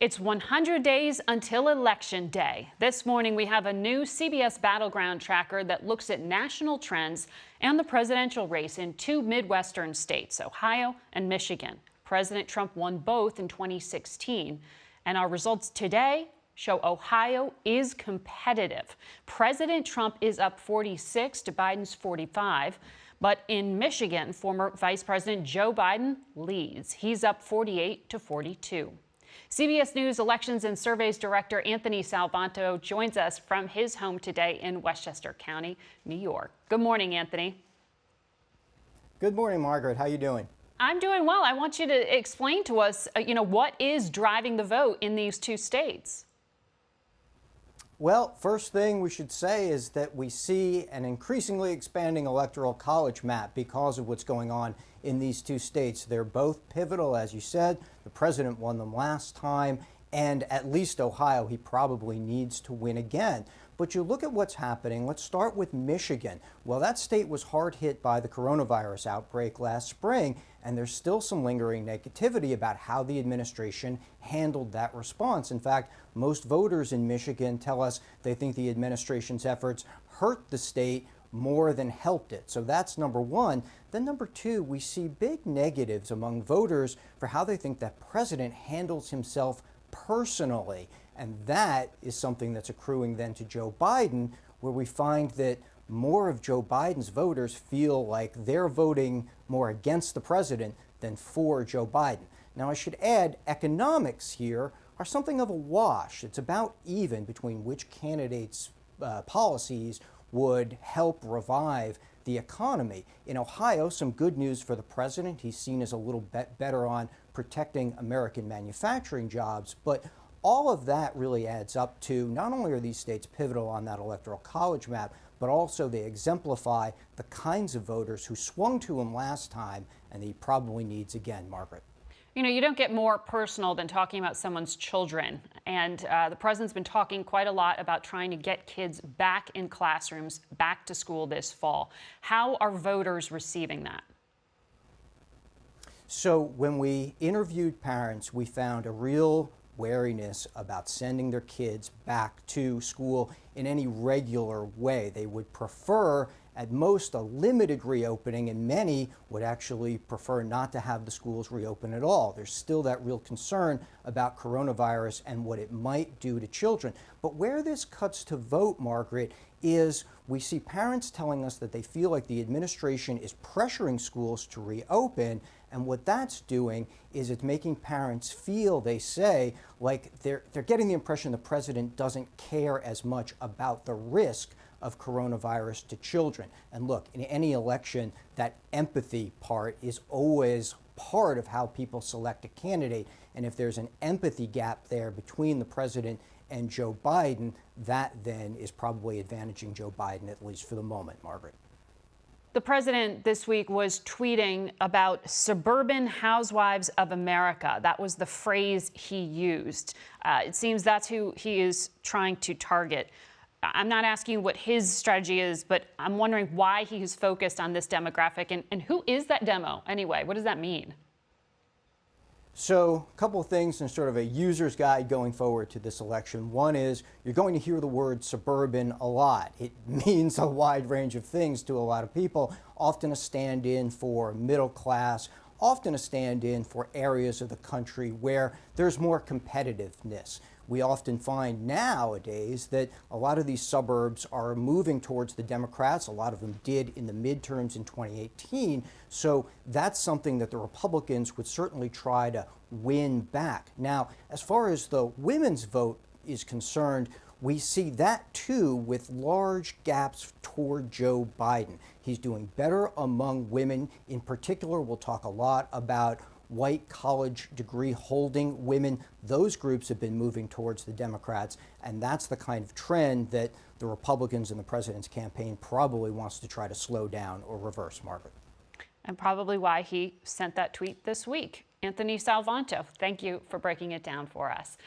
It's 100 days until Election Day. This morning, we have a new CBS Battleground Tracker that looks at national trends and the presidential race in two Midwestern states, Ohio and Michigan. President Trump won both in 2016, and our results today show Ohio is competitive. President Trump is up 46 to Biden's 45. But in Michigan, former Vice President Joe Biden leads. He's up 48 to 42. CBS News Elections and Surveys Director Anthony Salvanto joins us from his home today in Westchester County, New York. Good morning, Anthony. Good morning, Margaret. How are you doing? I'm doing well. I want you to explain to us, what is driving the vote in these two states? Well, first thing we should say is that we see an increasingly expanding electoral college map because of what's going on in these two states. They're both pivotal, as you said. The president won them last time, and at least Ohio, he probably needs to win again. But you look at what's happening. Let's start with Michigan. Well, that state was hard hit by the coronavirus outbreak last spring, and there's still some lingering negativity about how the administration handled that response. In fact, most voters in Michigan tell us they think the administration's efforts hurt the state more than helped it. So that's number one. Then number two, we see big negatives among voters for how they think that president handles himself personally. And that is something that's accruing then to Joe Biden, where we find that more of Joe Biden's voters feel like they're voting more against the president than for Joe Biden. Now, I should add, economics here are something of a wash. It's about even between which candidates' policies would help revive the economy. In Ohio, some good news for the president. He's seen as a little bit better on protecting American manufacturing jobs, but all of that really adds up to not only are these states pivotal on that electoral college map, but also they exemplify the kinds of voters who swung to him last time and he probably needs again, Margaret. You don't get more personal than talking about someone's children. And the president's been talking quite a lot about trying to get kids back in classrooms, back to school this fall. How are voters receiving that? So when we interviewed parents, we found a real wariness about sending their kids back to school in any regular way. They would prefer at most a limited reopening, and many would actually prefer not to have the schools reopen at all. There's still that real concern about coronavirus and what it might do to children. But where this cuts to vote, Margaret, is we see parents telling us that they feel like the administration is pressuring schools to reopen, and what that's doing is it's making parents feel, they say, like they're getting the impression the president doesn't care as much about the risk of coronavirus to children. And look, in any election, that empathy part is always part of how people select a candidate. And if there's an empathy gap there between the president and Joe Biden, that then is probably advantaging Joe Biden, at least for the moment, Margaret. The president this week was tweeting about suburban housewives of America. That was the phrase he used. It seems that's who he is trying to target. I'm not asking what his strategy is, but I'm wondering why he is focused on this demographic. And who is that demo anyway? What does that mean? So a couple of things in sort of a user's guide going forward to this election. One is you're going to hear the word suburban a lot. It means a wide range of things to a lot of people, often a stand-in for middle class, often a stand-in for areas of the country where there's more competitiveness. We often find nowadays that a lot of these suburbs are moving towards the Democrats. A lot of them did in the midterms in 2018. So that's something that the Republicans would certainly try to win back. Now, as far as the women's vote is concerned, we see that too with large gaps toward Joe Biden. He's doing better among women. In particular, we'll talk a lot about white college degree holding women. Those groups have been moving towards the Democrats, and that's the kind of trend that the Republicans and the president's campaign probably wants to try to slow down or reverse, Margaret. And probably why he sent that tweet this week. Anthony Salvanto, thank you for breaking it down for us.